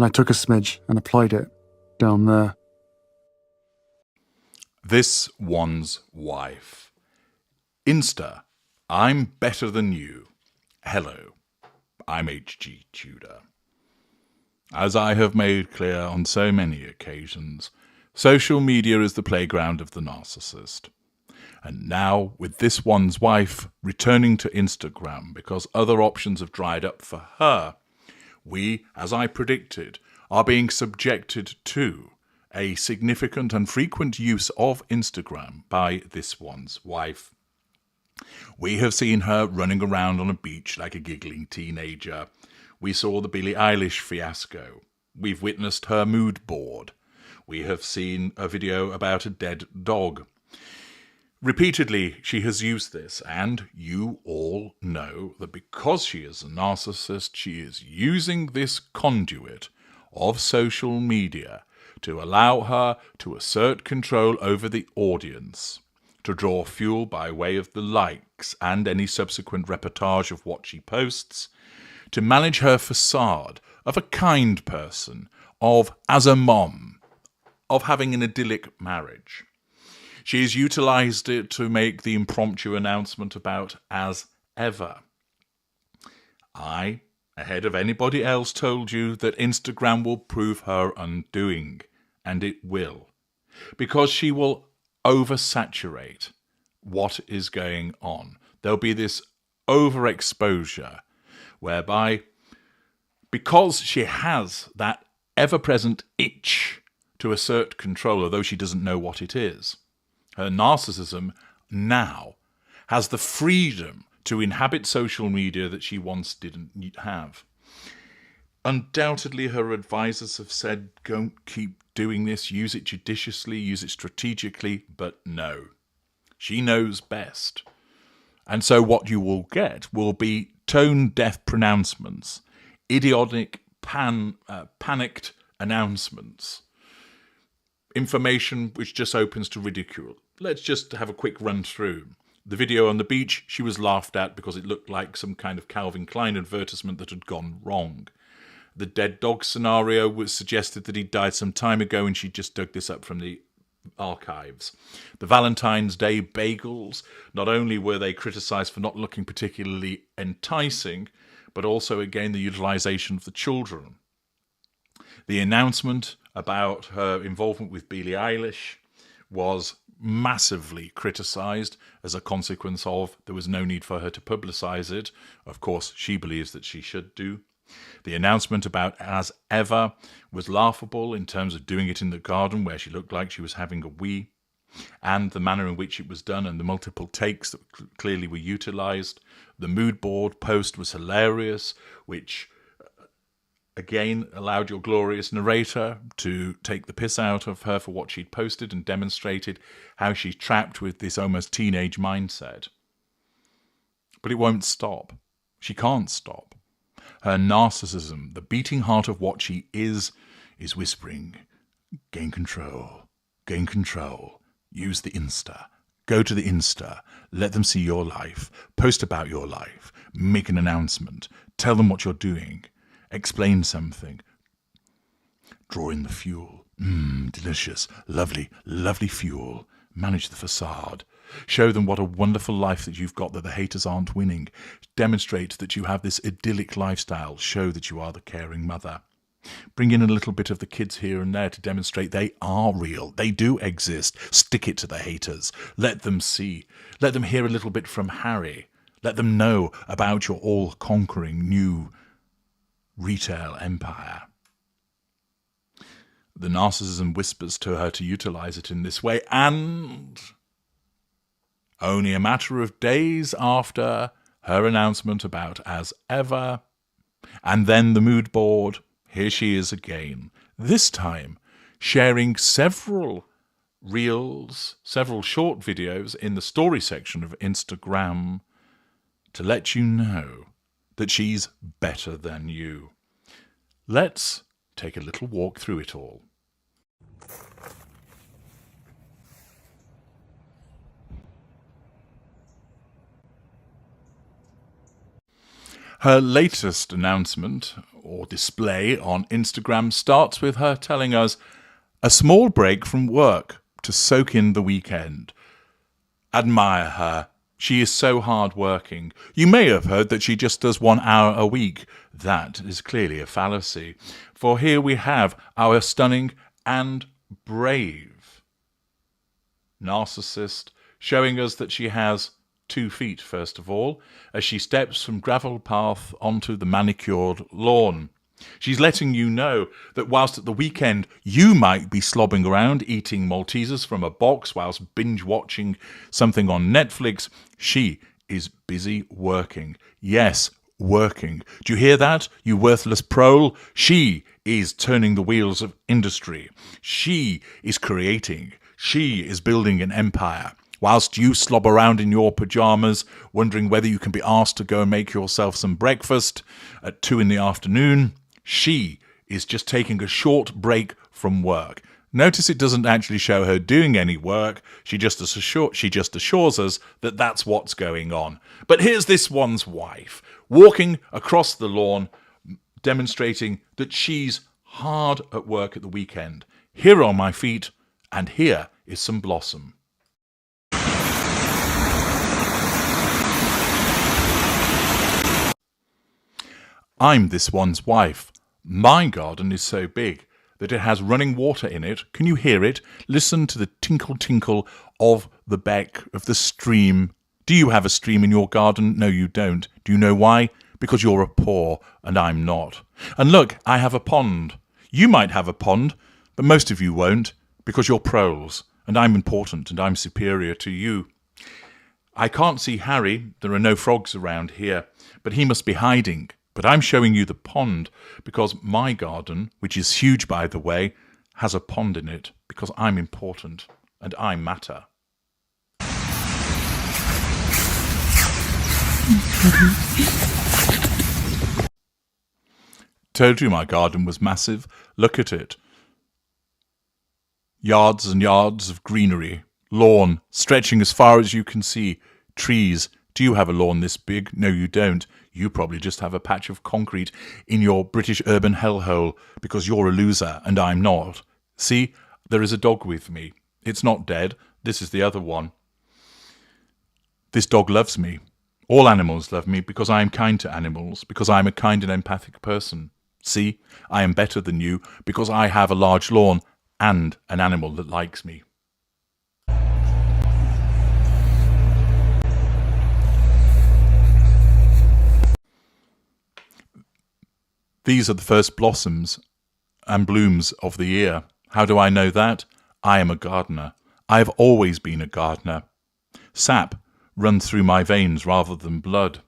Then I took a smidge and applied it down there. This one's wife. Insta, I'm better than you. Hello, I'm H.G. Tudor. As I have made clear on so many occasions, social media is the playground of the narcissist. And now, with this one's wife returning to Instagram because other options have dried up for her, we, as I predicted, are being subjected to a significant and frequent use of Instagram by this one's wife. We have seen her running around on a beach like a giggling teenager. We saw the Billie Eilish fiasco. We've witnessed her mood board. We have seen a video about a dead dog. Repeatedly, she has used this, and you all know that because she is a narcissist, she is using this conduit of social media to allow her to assert control over the audience, to draw fuel by way of the likes and any subsequent reportage of what she posts, to manage her facade of a kind person, of as a mom, of having an idyllic marriage. She has utilised it to make the impromptu announcement about as ever. I, ahead of anybody else, told you that Instagram will prove her undoing, and it will, because she will oversaturate what is going on. There'll be this overexposure whereby, because she has that ever-present itch to assert control, although she doesn't know what it is, her narcissism now has the freedom to inhabit social media that she once didn't have. Undoubtedly, her advisors have said, don't keep doing this, use it judiciously, use it strategically, but no. She knows best. And so what you will get will be tone-deaf pronouncements, idiotic, panicked announcements, information which just opens to ridicule. Let's just have a quick run through. The video on the beach, she was laughed at because it looked like some kind of Calvin Klein advertisement that had gone wrong. The dead dog scenario was suggested that he died some time ago and she just dug this up from the archives. The Valentine's Day bagels, not only were they criticised for not looking particularly enticing, but also again the utilisation of the children. The announcement about her involvement with Billie Eilish was massively criticised as a consequence of there was no need for her to publicise it. Of course, she believes that she should do. The announcement about as ever was laughable in terms of doing it in the garden where she looked like she was having a wee, and the manner in which it was done and the multiple takes that clearly were utilised. The mood board post was hilarious, which again allowed your glorious narrator to take the piss out of her for what she'd posted and demonstrated how she's trapped with this almost teenage mindset. But it won't stop. She can't stop. Her narcissism, the beating heart of what she is whispering, gain control, use the Insta, go to the Insta, let them see your life, post about your life, make an announcement, tell them what you're doing, explain something, draw in the fuel, delicious, lovely, lovely fuel, manage the facade. Show them what a wonderful life that you've got, that the haters aren't winning. Demonstrate that you have this idyllic lifestyle. Show that you are the caring mother. Bring in a little bit of the kids here and there to demonstrate they are real. They do exist. Stick it to the haters. Let them see. Let them hear a little bit from Harry. Let them know about your all-conquering new retail empire. The narcissism whispers to her to utilize it in this way, and only a matter of days after her announcement about as ever, and then the mood board, here she is again, this time sharing several reels, several short videos in the story section of Instagram to let you know that she's better than you. Let's take a little walk through it all. Her latest announcement or display on Instagram starts with her telling us a small break from work to soak in the weekend. Admire her. She is so hard-working. You may have heard that she just does 1 hour a week. That is clearly a fallacy. For here we have our stunning and brave narcissist showing us that she has 2 feet, first of all, as she steps from gravel path onto the manicured lawn. She's letting you know that whilst at the weekend you might be slobbing around eating Maltesers from a box whilst binge-watching something on Netflix, she is busy working. Yes, working. Do you hear that, you worthless prole? She is turning the wheels of industry. She is creating. She is building an empire. Whilst you slob around in your pyjamas, wondering whether you can be asked to go and make yourself some breakfast at 2 in the afternoon, she is just taking a short break from work. Notice it doesn't actually show her doing any work. She just assures us that that's what's going on. But here's this one's wife, walking across the lawn, demonstrating that she's hard at work at the weekend. Here are my feet, and here is some blossom. I'm this one's wife. My garden is so big that it has running water in it. Can you hear it? Listen to the tinkle tinkle of the beck, of the stream. Do you have a stream in your garden? No, you don't. Do you know why? Because you're a poor and I'm not. And look, I have a pond. You might have a pond, but most of you won't, because you're proles and I'm important and I'm superior to you. I can't see Harry. There are no frogs around here, but he must be hiding. But I'm showing you the pond because my garden, which is huge by the way, has a pond in it because I'm important and I matter. Told you my garden was massive. Look at it. Yards and yards of greenery, lawn stretching as far as you can see, trees. Do you have a lawn this big? No, you don't. You probably just have a patch of concrete in your British urban hellhole because you're a loser and I'm not. See, there is a dog with me. It's not dead. This is the other one. This dog loves me. All animals love me because I am kind to animals, because I am a kind and empathic person. See, I am better than you because I have a large lawn and an animal that likes me. These are the first blossoms and blooms of the year. How do I know that? I am a gardener. I have always been a gardener. Sap runs through my veins rather than blood.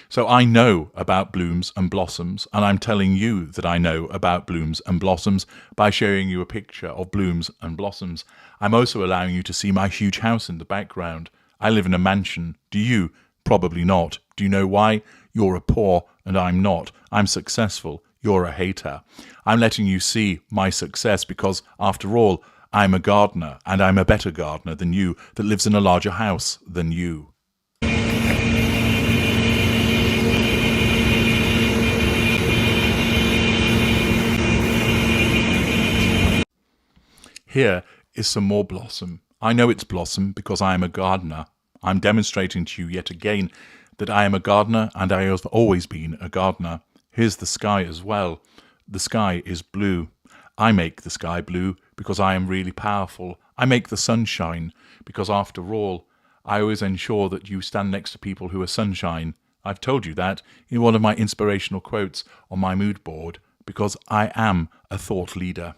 So I know about blooms and blossoms, and I'm telling you that I know about blooms and blossoms by showing you a picture of blooms and blossoms. I'm also allowing you to see my huge house in the background. I live in a mansion. Do you? Probably not. Do you know why? You're a poor and I'm not. I'm successful. You're a hater. I'm letting you see my success because, after all, I'm a gardener and I'm a better gardener than you that lives in a larger house than you. Here is some more blossom. I know it's blossom because I am a gardener. I'm demonstrating to you yet again that I am a gardener and I have always been a gardener. Here's the sky as well. The sky is blue. I make the sky blue because I am really powerful. I make the sun shine because, after all, I always ensure that you stand next to people who are sunshine. I've told you that in one of my inspirational quotes on my mood board because I am a thought leader.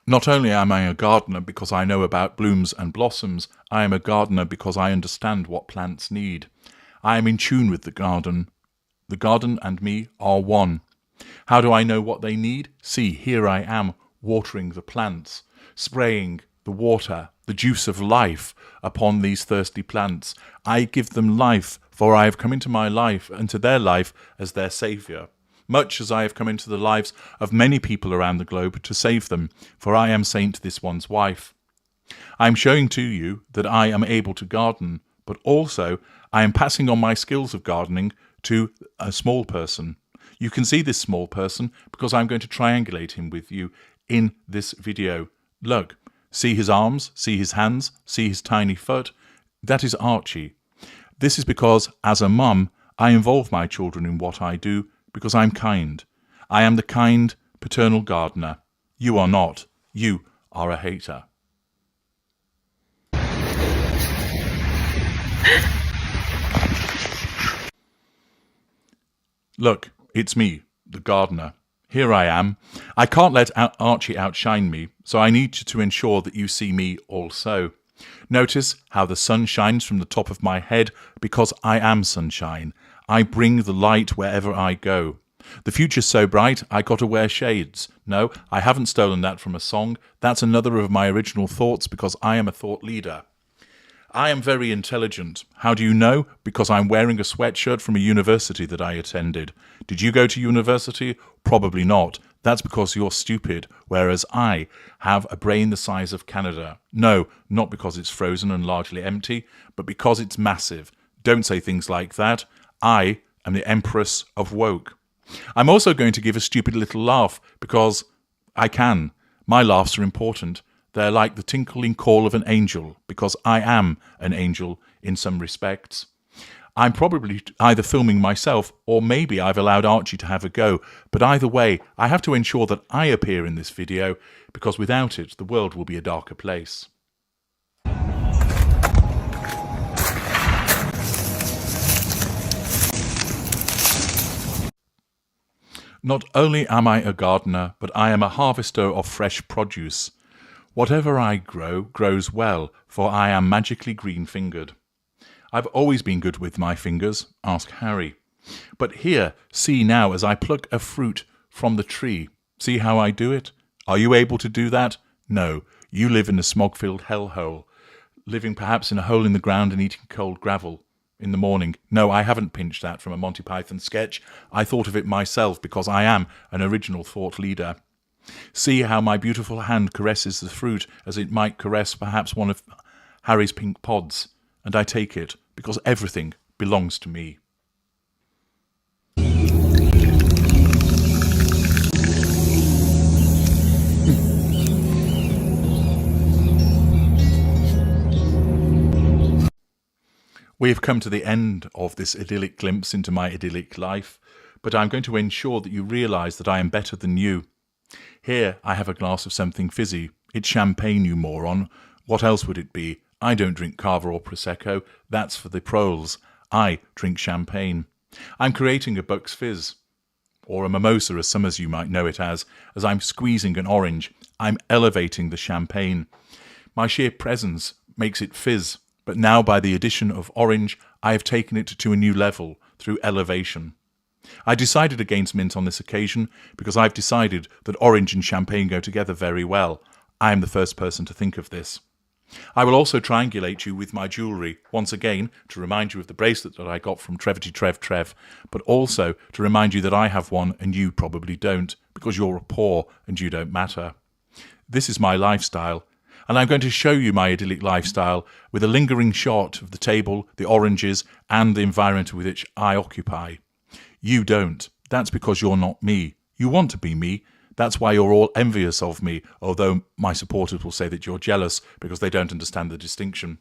Not only am I a gardener because I know about blooms and blossoms, I am a gardener because I understand what plants need. I am in tune with the garden. The garden and me are one. How do I know what they need? See, here I am, watering the plants, spraying the water, the juice of life upon these thirsty plants. I give them life, for I have come into my life and to their life as their saviour. Much as I have come into the lives of many people around the globe to save them, for I am Saint this one's wife. I'm showing to you that I am able to garden, but also I am passing on my skills of gardening to a small person. You can see this small person because I'm going to triangulate him with you in this video. Look, see his arms, see his hands, see his tiny foot. That is Archie. This is because, as a mum, I involve my children in what I do because I'm kind. I am the kind, paternal gardener. You are not. You are a hater. Look, it's me, the gardener. Here I am. I can't let Archie outshine me, so I need to ensure that you see me also. Notice how the sun shines from the top of my head because I am sunshine. I bring the light wherever I go. The future's so bright, I got to wear shades. No, I haven't stolen that from a song. That's another of my original thoughts because I am a thought leader. I am very intelligent. How do you know? Because I'm wearing a sweatshirt from a university that I attended. Did you go to university? Probably not. That's because you're stupid, whereas I have a brain the size of Canada. No, not because it's frozen and largely empty, but because it's massive. Don't say things like that. I am the Empress of Woke. I'm also going to give a stupid little laugh because I can. My laughs are important. They're like the tinkling call of an angel, because I am an angel in some respects. I'm probably either filming myself, or maybe I've allowed Archie to have a go, but either way, I have to ensure that I appear in this video, because without it, the world will be a darker place. Not only am I a gardener, but I am a harvester of fresh produce. Whatever I grow grows well, for I am magically green-fingered. I've always been good with my fingers, ask Harry. But here, see now as I pluck a fruit from the tree. See how I do it? Are you able to do that? No, you live in a smog-filled hellhole, living perhaps in a hole in the ground and eating cold gravel in the morning. No, I haven't pinched that from a Monty Python sketch. I thought of it myself because I am an original thought leader. See how my beautiful hand caresses the fruit as it might caress perhaps one of Harry's pink pods, and I take it because everything belongs to me. We have come to the end of this idyllic glimpse into my idyllic life, but I'm going to ensure that you realise that I am better than you. Here I have a glass of something fizzy. It's champagne, you moron. What else would it be? I don't drink Cava or Prosecco. That's for the proles. I drink champagne. I'm creating a Bucks Fizz, or a mimosa as some of you might know it as I'm squeezing an orange. I'm elevating the champagne. My sheer presence makes it fizz, but now by the addition of orange, I have taken it to a new level through elevation. I decided against mint on this occasion because I've decided that orange and champagne go together very well. I am the first person to think of this. I will also triangulate you with my jewellery, once again to remind you of the bracelet that I got from Trev, but also to remind you that I have one and you probably don't, because you're poor and you don't matter. This is my lifestyle, and I'm going to show you my idyllic lifestyle with a lingering shot of the table, the oranges, and the environment with which I occupy. You don't. That's because you're not me. You want to be me. That's why you're all envious of me, although my supporters will say that you're jealous because they don't understand the distinction.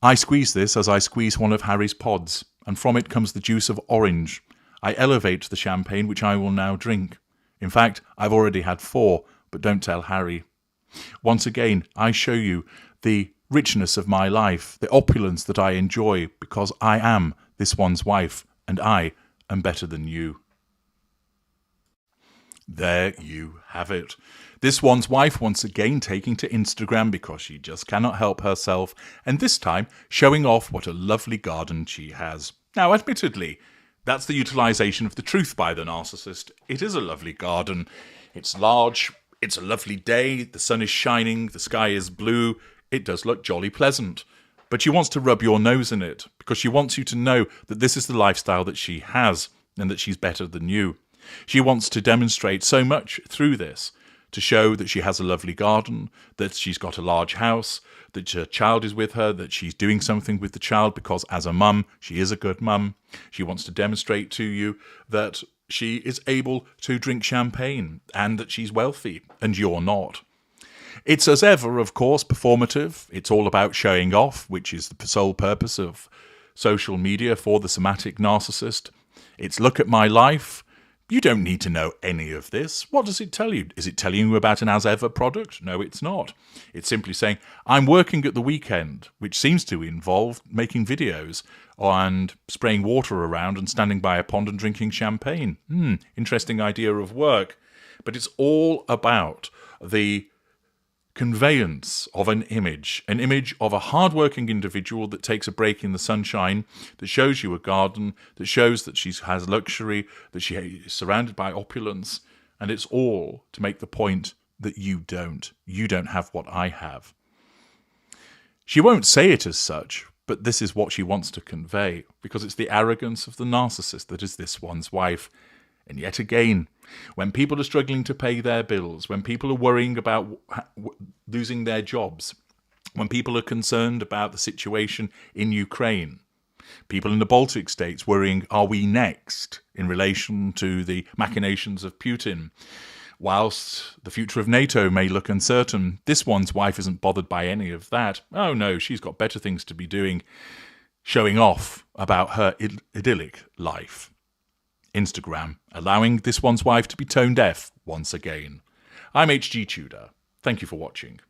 I squeeze this as I squeeze one of Harry's pods, and from it comes the juice of orange. I elevate the champagne, which I will now drink. In fact, I've already had 4, but don't tell Harry. Once again, I show you the richness of my life, the opulence that I enjoy, because I am this one's wife, and I am better than you. There you have it. This one's wife once again taking to Instagram because she just cannot help herself, and this time showing off what a lovely garden she has. Now, admittedly, that's the utilisation of the truth by the narcissist. It is a lovely garden. It's large. It's a lovely day. The sun is shining. The sky is blue. It does look jolly pleasant. But she wants to rub your nose in it because she wants you to know that this is the lifestyle that she has and that she's better than you. She wants to demonstrate so much through this to show that she has a lovely garden, that she's got a large house, that her child is with her, that she's doing something with the child because as a mum, she is a good mum. She wants to demonstrate to you that she is able to drink champagne and that she's wealthy and you're not. It's as ever, of course, performative. It's all about showing off, which is the sole purpose of social media for the somatic narcissist. It's look at my life. You don't need to know any of this. What does it tell you? Is it telling you about an as-ever product? No, it's not. It's simply saying, I'm working at the weekend, which seems to involve making videos and spraying water around and standing by a pond and drinking champagne. Interesting idea of work. But it's all about the conveyance of an image of a hard-working individual that takes a break in the sunshine, that shows you a garden, that shows that she has luxury, that she is surrounded by opulence, and it's all to make the point that you don't. You don't have what I have. She won't say it as such, but this is what she wants to convey, because it's the arrogance of the narcissist that is this one's wife. And yet again, when people are struggling to pay their bills, when people are worrying about losing their jobs, when people are concerned about the situation in Ukraine, people in the Baltic states worrying, are we next in relation to the machinations of Putin? Whilst the future of NATO may look uncertain, this one's wife isn't bothered by any of that. Oh no, she's got better things to be doing, showing off about her idyllic life. Instagram, allowing this one's wife to be tone deaf once again. I'm HG Tudor. Thank you for watching.